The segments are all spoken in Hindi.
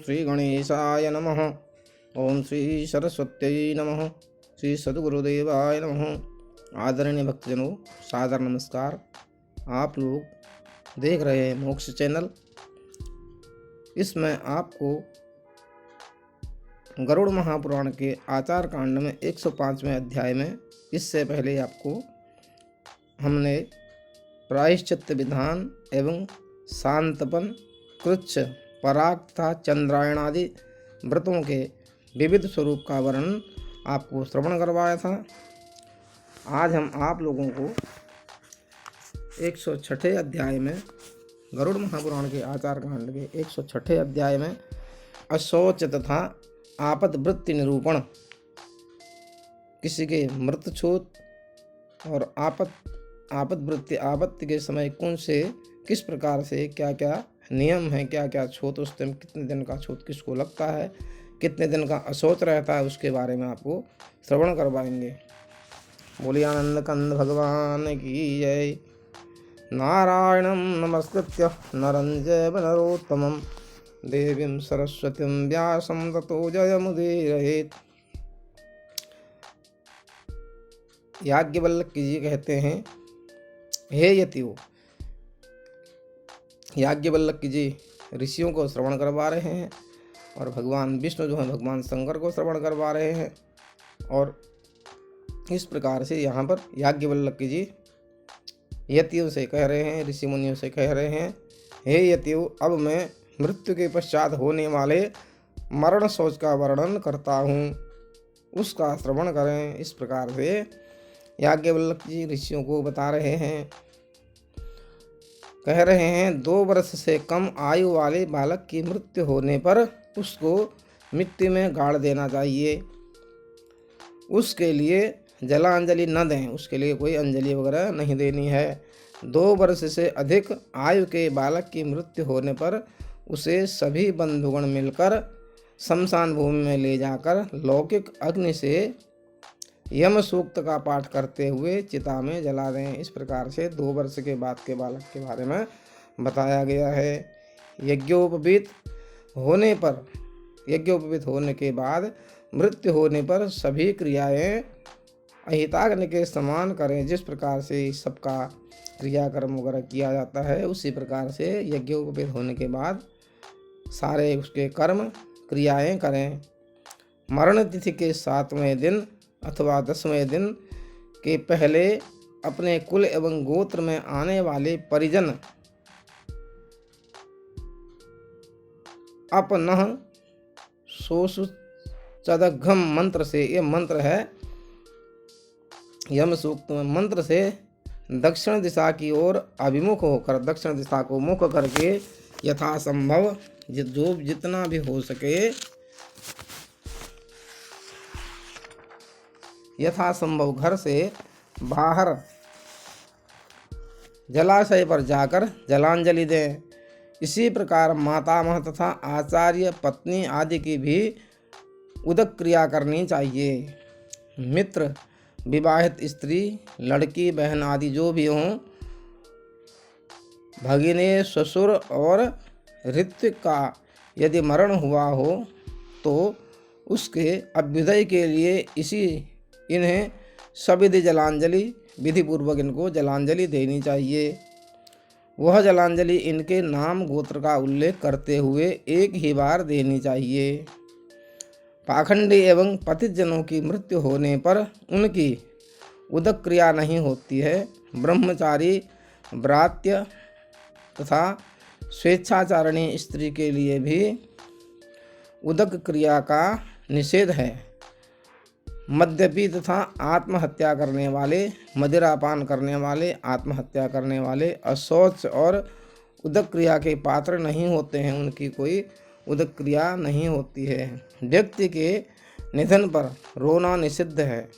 श्री गणेशाय नमः। ओम श्री सरस्वत्यै नमः। श्री सद्गुरुदेवाय नमः। आदरणीय भक्तजनों, सादर नमस्कार। आप लोग देख रहे हैं मोक्ष चैनल। इसमें आपको गरुड़ महापुराण के आचार कांड में 105वें अध्याय में, इससे पहले आपको हमने प्रायश्चित्त विधान एवं शांतपन, कृच्छ, पराग तथा चंद्रायण आदि व्रतों के विविध स्वरूप का वर्णन आपको श्रवण करवाया था। आज हम आप लोगों को 106 अध्याय में, गरुड़ महापुराण के आचार कांड के 106 अध्याय में अशौच तथा आपद वृत्ति निरूपण, किसी के मृतछूत और आपद वृत्ति, आपत्ति के समय कौन से किस प्रकार से क्या क्या नियम है, क्या क्या छूत, उस दिन कितने दिन का छूत किसको लगता है, कितने दिन का अशौच रहता है, उसके बारे में आपको श्रवण करवाएंगे। बोलिए आनंद कंद भगवान की जय। नारायणं नमस्कृत्य नरं चैव नरोत्तमं देवीं सरस्वतीं व्यासं ततो जयमुदीरयेत्। याज्ञवल्क्य जी कहते हैं, हे यतियों, याज्ञवल्क्य जी ऋषियों को श्रवण करवा रहे हैं और भगवान विष्णु जो है भगवान शंकर को श्रवण करवा रहे हैं। और इस प्रकार से यहाँ पर याज्ञवल्क्य जी यतियों से कह रहे हैं, ऋषि मुनियों से कह रहे हैं, हे यतियों, अब मैं मृत्यु के पश्चात होने वाले मरण शौच का वर्णन करता हूँ, उसका श्रवण करें। इस प्रकार से याज्ञवल्क्य जी ऋषियों को बता रहे हैं, कह रहे हैं, 2 वर्ष से कम आयु वाले बालक की मृत्यु होने पर उसको मिट्टी में गाड़ देना चाहिए। उसके लिए जलांजलि न दें, उसके लिए कोई अंजलि वगैरह नहीं देनी है। 2 वर्ष से अधिक आयु के बालक की मृत्यु होने पर उसे सभी बंधुगण मिलकर शमशान भूमि में ले जाकर लौकिक अग्नि से यम सूक्त का पाठ करते हुए चिता में जला दें। इस प्रकार से 2 वर्ष के बाद के बालक के बारे में बताया गया है। यज्ञोपवीत होने के बाद मृत्यु होने पर सभी क्रियाएं अहिताग्नि के समान करें। जिस प्रकार से सबका क्रियाकर्म वगैरह किया जाता है, उसी प्रकार से यज्ञोपवीत होने के बाद सारे उसके कर्म क्रियाएं करें। मरण तिथि के 7वें दिन अथवा 10वें दिन के पहले अपने कुल एवं गोत्र में आने वाले परिजन अपनः सोसुचदघम मंत्र से, ये मंत्र है यम सूक्त मंत्र से, दक्षिण दिशा की ओर अभिमुख होकर, दक्षिण दिशा को मुख करके यथासंभव जो जितना भी हो सके यथासंभव घर से बाहर जलाशय पर जाकर जलांजलि दें। इसी प्रकार मातामह तथा आचार्य, पत्नी आदि की भी उदक क्रिया करनी चाहिए। मित्र, विवाहित स्त्री, लड़की, बहन आदि जो भी हों, भगिने, ससुर और ऋत्विक का यदि मरण हुआ हो तो उसके अभ्युदय के लिए इन्हें सविधि जलांजलि, विधि पूर्वक इनको जलांजलि देनी चाहिए। वह जलांजलि इनके नाम गोत्र का उल्लेख करते हुए एक ही बार देनी चाहिए। पाखंडी एवं पतित जनों की मृत्यु होने पर उनकी उदक क्रिया नहीं होती है। ब्रह्मचारी, भ्रात्य तथा स्वेच्छाचारिणी स्त्री के लिए भी उदक क्रिया का निषेध है। मद्यपी तथा आत्महत्या करने वाले, मदिरापान करने वाले, आत्महत्या करने वाले अशौच और उदक क्रिया के पात्र नहीं होते हैं, उनकी कोई उदक क्रिया नहीं होती है। व्यक्ति के निधन पर रोना निषिद्ध है,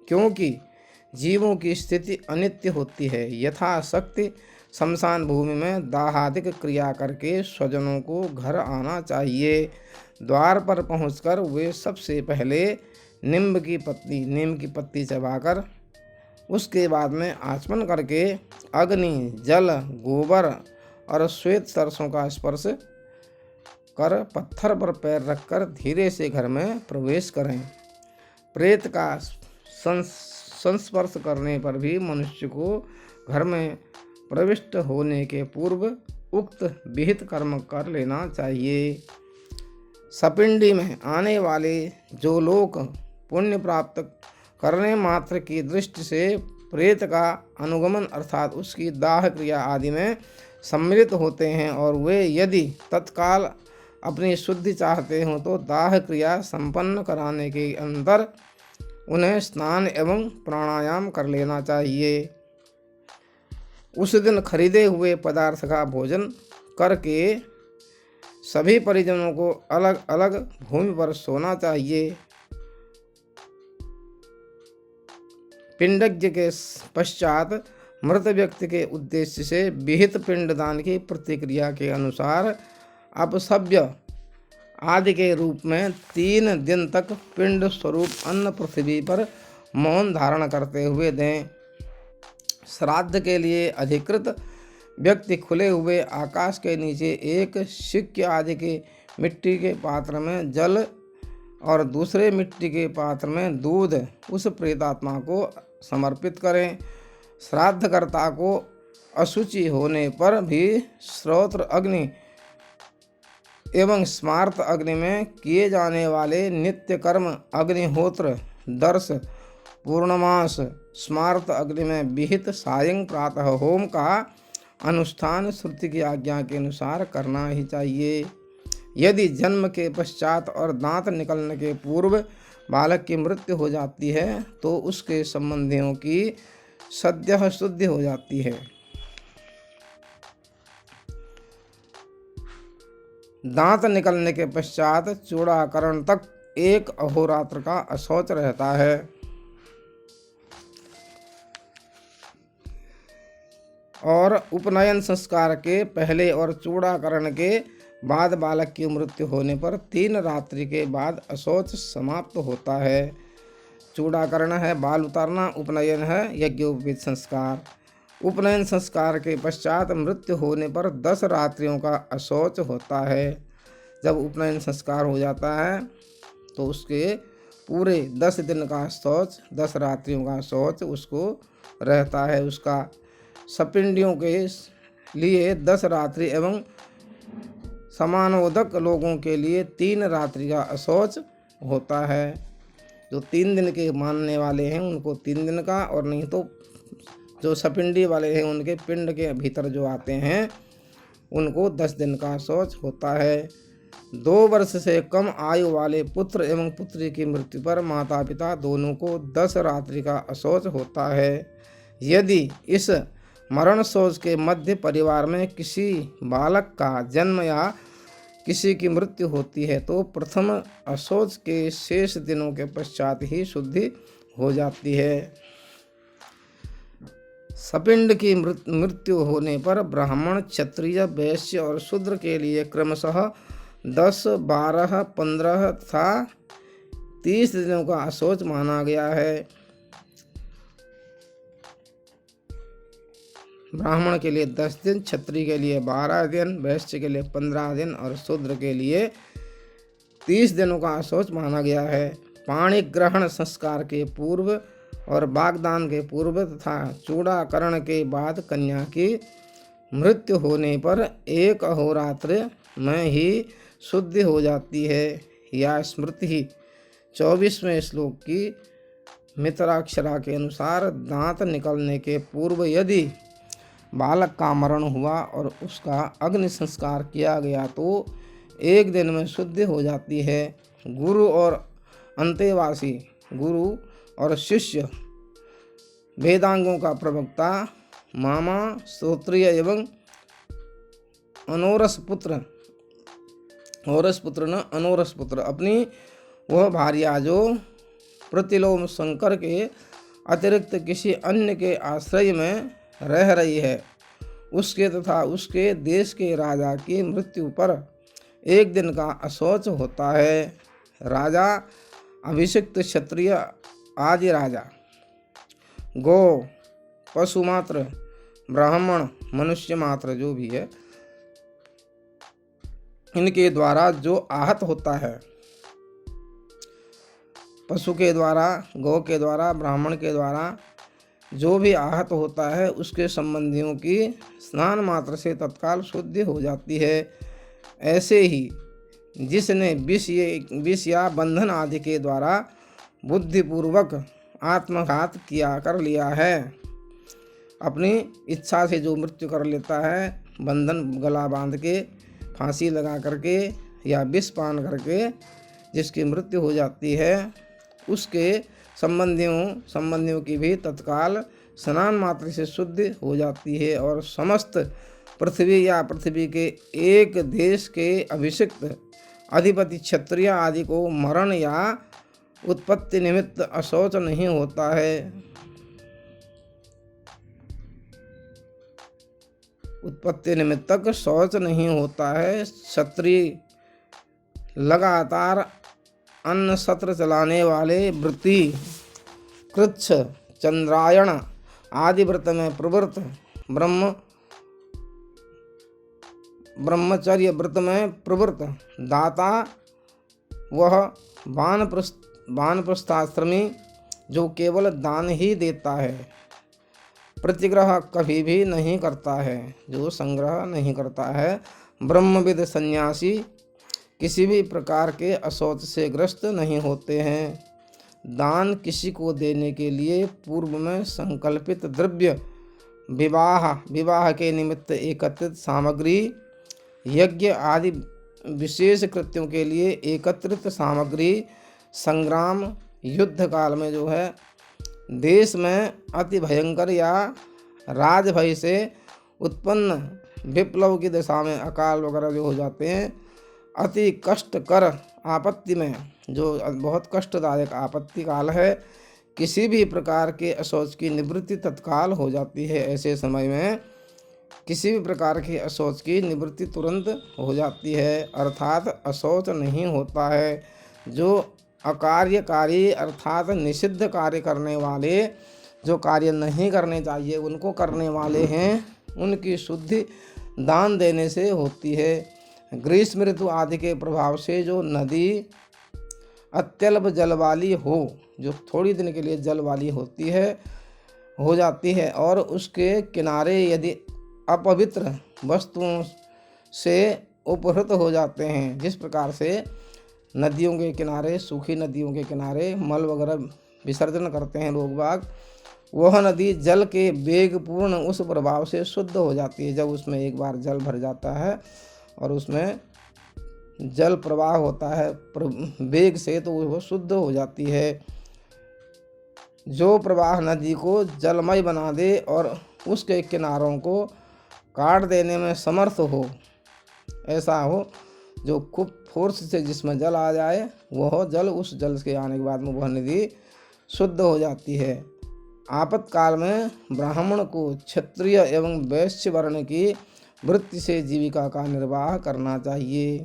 क्योंकि जीवों की स्थिति अनित्य होती है। यथाशक्ति शमशान भूमि में दाहादिक क्रिया करके स्वजनों को घर आना चाहिए। द्वार पर पहुंचकर वे सबसे पहले नीम की पत्ती चबाकर, उसके बाद में आचमन करके अग्नि, जल, गोबर और श्वेत सरसों का स्पर्श कर पत्थर पर पैर रखकर धीरे से घर में प्रवेश करें। प्रेत का संस्पर्श करने पर भी मनुष्य को घर में प्रविष्ट होने के पूर्व उक्त विहित कर्म कर लेना चाहिए। सपिंडी में आने वाले जो लोग पुण्य प्राप्त करने मात्र की दृष्टि से प्रेत का अनुगमन अर्थात उसकी दाह क्रिया आदि में सम्मिलित होते हैं और वे यदि तत्काल अपनी शुद्धि चाहते हों तो दाह क्रिया संपन्न कराने के अंतर उन्हें स्नान एवं प्राणायाम कर लेना चाहिए। उस दिन खरीदे हुए पदार्थ का भोजन करके सभी परिजनों को अलग अलग भूमि पर सोना चाहिए। पिंडज्ञ के पश्चात मृत व्यक्ति के उद्देश्य से विहित पिंडदान की प्रतिक्रिया के अनुसार अपसभ्य आदि के रूप में 3 दिन तक पिंड स्वरूप अन्न पृथ्वी पर मौन धारण करते हुए दें। श्राद्ध के लिए अधिकृत व्यक्ति खुले हुए आकाश के नीचे एक सिक्के आदि के मिट्टी के पात्र में जल और दूसरे मिट्टी के पात्र में दूध उस प्रेतात्मा को समर्पित करें। श्राद्धकर्ता को अशुचि होने पर भी श्रोत्र अग्नि एवं स्मार्त अग्नि में किए जाने वाले नित्य कर्म अग्निहोत्र, दर्श, पूर्णमास, स्मार्त अग्नि में विहित सायं प्रातः होम का अनुष्ठान श्रुति की आज्ञा के अनुसार करना ही चाहिए। यदि जन्म के पश्चात और दांत निकलने के पूर्व बालक की मृत्यु हो जाती है तो उसके संबंधियों की सद्यः शुद्धि हो जाती है। दांत निकलने के पश्चात चूड़ाकरण तक 1 अहोरात्र का अशौच रहता है। और उपनयन संस्कार के पहले और चूड़ाकरण के बाद बालक की मृत्यु होने पर 3 रात्रि के बाद अशौच समाप्त होता है। चूड़ाकरण है बाल उतारना, उपनयन है यज्ञोपवीत संस्कार। उपनयन संस्कार के पश्चात मृत्यु होने पर 10 रात्रियों का अशौच होता है। जब उपनयन संस्कार हो जाता है तो उसके पूरे 10 दिन का शौच, 10 रात्रियों का शौच उसको रहता है। उसका सपिंडियों के लिए 10 रात्रि एवं समानोदक लोगों के लिए 3 रात्रि का अशौच होता है। जो 3 दिन के मानने वाले हैं उनको 3 दिन का, और नहीं तो जो सपिंडी वाले हैं उनके पिंड के भीतर जो आते हैं उनको 10 दिन का शौच होता है। 2 वर्ष से कम आयु वाले पुत्र एवं पुत्री की मृत्यु पर माता पिता दोनों को 10 रात्रि का अशौच होता है। यदि इस मरण शौच के मध्य परिवार में किसी बालक का जन्म या किसी की मृत्यु होती है तो प्रथम अशौच के शेष दिनों के पश्चात ही शुद्धि हो जाती है। सपिंड की मृत्यु होने पर ब्राह्मण, क्षत्रिय, वैश्य और शूद्र के लिए क्रमशः 10, 12, 15 तथा 30 दिनों का अशौच माना गया है। ब्राह्मण के लिए 10 दिन, क्षत्रिय के लिए 12 दिन, वैश्य के लिए 15 दिन और शूद्र के लिए 30 दिनों का अशौच माना गया है। पाणी ग्रहण संस्कार के पूर्व और वागदान के पूर्व तथा चूड़ाकरण के बाद कन्या की मृत्यु होने पर 1 अहोरात्र में ही शुद्धि हो जाती है। यह स्मृति ही 24वें श्लोक की मित्राक्षरा के अनुसार दांत निकलने के पूर्व यदि बालक का मरण हुआ और उसका अग्नि संस्कार किया गया तो 1 दिन में शुद्धि हो जाती है। गुरु और अंतेवासी, गुरु और शिष्य, वेदांगों का प्रवक्ता, मामा, श्रोत्रिय एवं अनोरस पुत्र, औरस पुत्र न अनोरस पुत्र, अपनी वह भार्या जो प्रतिलोम शंकर के अतिरिक्त किसी अन्य के आश्रय में रह रही है, उसके तथा उसके देश के राजा की मृत्यु पर 1 दिन का अशौच होता है। राजा, अभिषिक्त क्षत्रिय आदि राजा, गो, पशु मात्र, ब्राह्मण, मनुष्य मात्र जो भी है, इनके द्वारा जो आहत होता है, पशु के द्वारा, गौ के द्वारा, ब्राह्मण के द्वारा जो भी आहत होता है, उसके संबंधियों की स्नान मात्र से तत्काल शुद्धि हो जाती है। ऐसे ही जिसने विष या बंधन आदि के द्वारा बुद्धिपूर्वक आत्मघात कर लिया है, अपनी इच्छा से जो मृत्यु कर लेता है, बंधन गला बांध के, फांसी लगा करके या विष पान करके जिसकी मृत्यु हो जाती है, उसके संबंधियों की भी तत्काल स्नान मात्र से शुद्धि हो जाती है और समस्त पृथ्वी या पृथ्वी के एक देश के अभिषिक्त अधिपति क्षत्रिय आदि को मरण या उत्पत्ति निमित्त अशौच नहीं होता है। उत्पत्ति निमित्तक शौच नहीं होता है। क्षत्रिय लगातार अन्न सत्र चलाने वाले व्रती, कृच्छ, चंद्रायण आदि व्रत में प्रवृत्त, ब्रह्मचर्य व्रत में प्रवृत्त दाता, वह वानप्रस्थाश्रमी जो केवल दान ही देता है, प्रतिग्रह कभी भी नहीं करता है, जो संग्रह नहीं करता है, ब्रह्मविद सन्यासी किसी भी प्रकार के अशौच से ग्रस्त नहीं होते हैं। दान किसी को देने के लिए पूर्व में संकल्पित द्रव्य, विवाह के निमित्त एकत्रित सामग्री, यज्ञ आदि विशेष कृत्यों के लिए एकत्रित सामग्री, संग्राम युद्ध काल में जो है देश में अति भयंकर या राजभय से उत्पन्न विप्लव की दशा में अकाल वगैरह जो हो जाते हैं, अति कष्टकर आपत्ति में जो बहुत कष्टदायक आपत्ति काल है, किसी भी प्रकार के अशौच की निवृत्ति तत्काल हो जाती है। ऐसे समय में किसी भी प्रकार के अशौच की निवृत्ति तुरंत हो जाती है, अर्थात अशौच नहीं होता है। जो अकार्यकारी अर्थात निषिद्ध कार्य करने वाले, जो कार्य नहीं करने चाहिए उनको करने वाले हैं, उनकी शुद्धि दान देने से होती है। ग्रीष्म ऋतु आदि के प्रभाव से जो नदी अत्यल्प जल वाली हो, जो थोड़ी दिन के लिए जल वाली होती है, हो जाती है, और उसके किनारे यदि अपवित्र वस्तुओं से उपहृत हो जाते हैं, जिस प्रकार से नदियों के किनारे, सूखी नदियों के किनारे मल वगैरह विसर्जन करते हैं लोग बाग, वह नदी जल के वेगपूर्ण उस प्रभाव से शुद्ध हो जाती है। जब उसमें एक बार जल भर जाता है और उसमें जल प्रवाह होता है वेग से, तो वह शुद्ध हो जाती है। जो प्रवाह नदी को जलमय बना दे और उसके किनारों को काट देने में समर्थ हो, ऐसा हो, जो खूब फोर्स से जिसमें जल आ जाए, वह जल, उस जल के आने के बाद में वह नदी शुद्ध हो जाती है। आपातकाल में ब्राह्मण को क्षत्रिय एवं वैश्य वर्ण की वृत्ति से जीविका का निर्वाह करना चाहिए।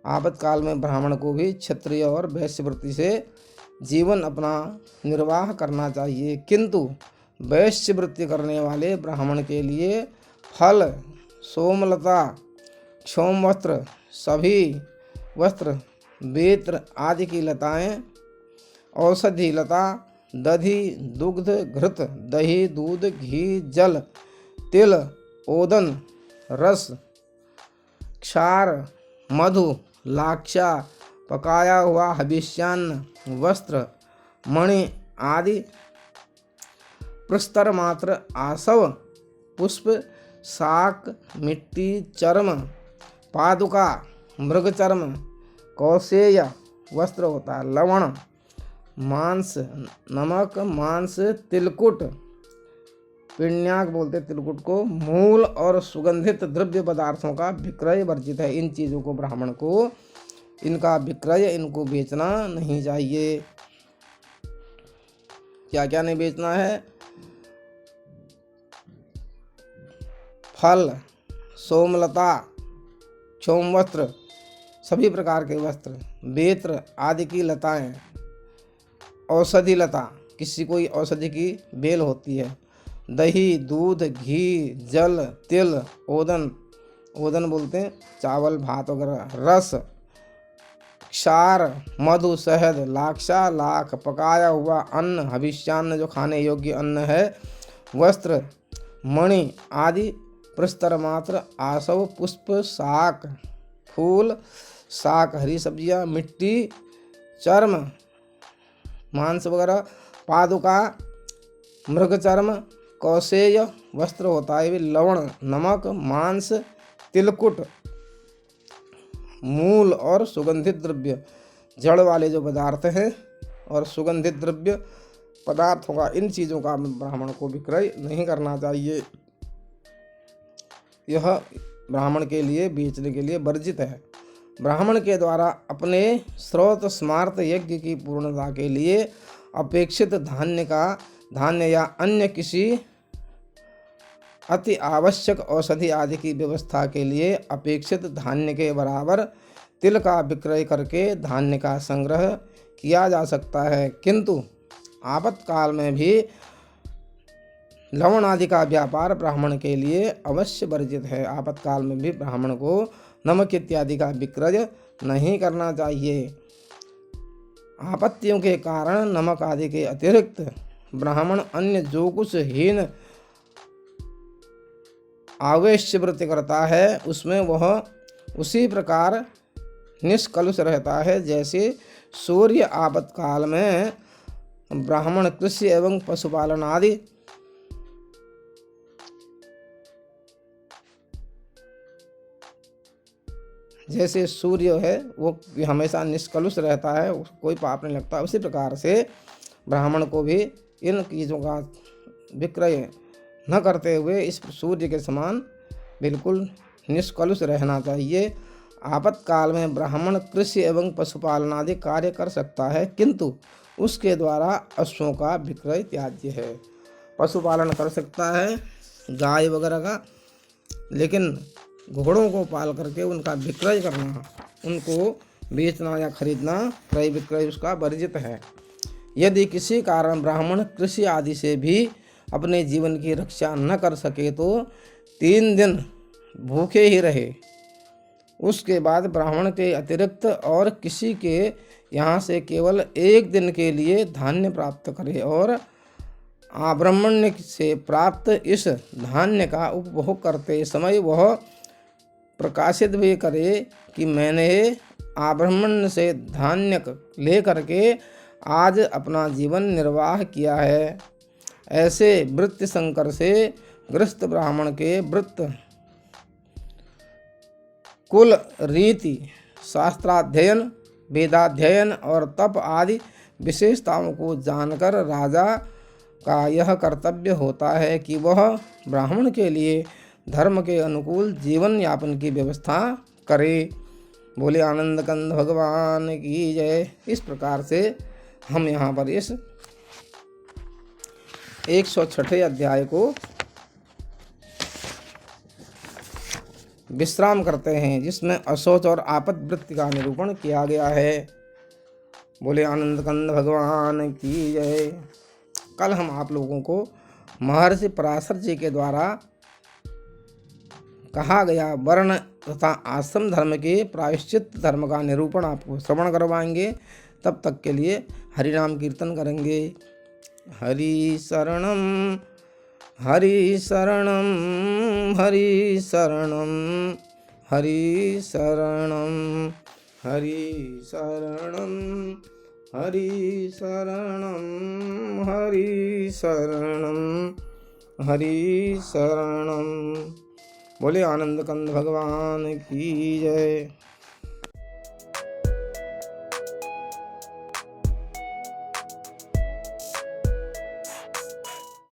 आपातकाल में ब्राह्मण को भी क्षत्रिय और वैश्य वृत्ति से जीवन अपना निर्वाह करना चाहिए, किंतु वैश्य वृत्ति करने वाले ब्राह्मण के लिए फल, सोमलता, क्षौम वस्त्र, सभी वस्त्र, बेत्र आदि की लताएं, औषधि लता, दधि, दुग्ध, घृत, दही, दूध, घी, जल, तिल, ओदन, रस, क्षार, मधु, लाक्षा, पकाया हुआ हविष्यान्न, वस्त्र, मणि आदि, प्रस्तर मात्र, आसव, पुष्प, शाक, मिट्टी, चर्म, पादुका, मृगचर्म, कौशेय वस्त्र होता है, लवण, मांस, नमक, मांस, तिलकुट, पिण्याक बोलते तिलकुट को, मूल और सुगंधित द्रव्य पदार्थों का विक्रय वर्जित है। इन चीज़ों को ब्राह्मण को, इनका विक्रय, इनको बेचना नहीं चाहिए। क्या क्या नहीं बेचना है? फल, सोमलता, क्षौम वस्त्र, सभी प्रकार के वस्त्र, बेत्र आदि की लताएं, औषधि लता, किसी कोई औषधि की बेल होती है, दही, दूध, घी, जल, तिल, ओदन, ओदन बोलते हैं चावल भात वगैरह, रस, क्षार, मधु, शहद, लाक्षा, लाख, पकाया हुआ अन्न, हविष्यान्न जो खाने योग्य अन्न है, वस्त्र, मणि आदि, प्रस्तर मात्र, आसव, पुष्प, शाक, फूल, शाक, हरी सब्जियां, मिट्टी, चर्म, मांस वगैरह, पादुका, मृगचर्म, कौशेय वस्त्र होता है, लवण, नमक, मांस, तिलकुट, मूल और सुगंधित द्रव्य, जड़ वाले जो पदार्थ हैं और सुगंधित द्रव्य पदार्थ होगा, इन चीज़ों का ब्राह्मण को विक्रय नहीं करना चाहिए। यह ब्राह्मण के लिए बेचने के लिए वर्जित है। ब्राह्मण के द्वारा अपने स्रोत स्मार्त यज्ञ की पूर्णता के लिए अपेक्षित धान्य या अन्य किसी अति आवश्यक औषधि आदि की व्यवस्था के लिए अपेक्षित धान्य के बराबर तिल का विक्रय करके धान्य का संग्रह किया जा सकता है, किंतु आपातकाल में भी लवण आदि का व्यापार ब्राह्मण के लिए अवश्य वर्जित है। आपातकाल में भी ब्राह्मण को नमक इत्यादि का विक्रय नहीं करना चाहिए। आपत्तियों के कारण नमक आदि के अतिरिक्त ब्राह्मण अन्य जो कुछ हीन आवेश्य वृत्ति करता है उसमें वह उसी प्रकार निष्कलुष रहता है, जैसे सूर्य आपातकाल में ब्राह्मण कृषि एवं पशुपालन आदि जैसे सूर्य है वो हमेशा निष्कलुष रहता है, कोई पाप नहीं लगता, उसी प्रकार से ब्राह्मण को भी इन चीज़ों का विक्रय न करते हुए इस सूर्य के समान बिल्कुल निष्कलुष रहना चाहिए। आपातकाल में ब्राह्मण कृषि एवं पशुपालन आदि कार्य कर सकता है, किंतु उसके द्वारा अश्वों का विक्रय त्याज्य है। पशुपालन कर सकता है गाय वगैरह का, लेकिन घोड़ों को पाल करके उनका विक्रय करना, उनको बेचना या खरीदना, क्रय विक्रय उसका वर्जित है। यदि किसी कारण ब्राह्मण कृषि आदि से भी अपने जीवन की रक्षा न कर सके तो 3 दिन भूखे ही रहे, उसके बाद ब्राह्मण के अतिरिक्त और किसी के यहाँ से केवल 1 दिन के लिए धान्य प्राप्त करे और आब्राह्मण्य से प्राप्त इस धान्य का उपभोग करते समय वह प्रकाशित भी करे कि मैंने आब्राह्मण्य से धान्य ले करके आज अपना जीवन निर्वाह किया है। ऐसे वृत्ति संकर से ग्रस्त ब्राह्मण के वृत्त, कुल, रीति, शास्त्राध्ययन, वेदाध्ययन और तप आदि विशेषताओं को जानकर राजा का यह कर्तव्य होता है कि वह ब्राह्मण के लिए धर्म के अनुकूल जीवन यापन की व्यवस्था करे। बोले आनंद कंद भगवान की जय। इस प्रकार से हम यहाँ पर इस 106 अध्याय को विश्राम करते हैं, जिसमें अशोच और आपद वृत्ति का निरूपण किया गया है। बोले आनंद कंद भगवान की जय। कल हम आप लोगों को महर्षि पराशर जी के द्वारा कहा गया वर्ण तथा आश्रम धर्म के प्रायश्चित धर्म का निरूपण आपको श्रवण करवाएंगे। तब तक के लिए हरि नाम कीर्तन करेंगे। हरि शरणम हरि शरणम हरि शरणम हरि शरणम हरि शरणम हरि शरणम हरि शरणम हरि शरणम। बोले आनंद कंद भगवान की जय।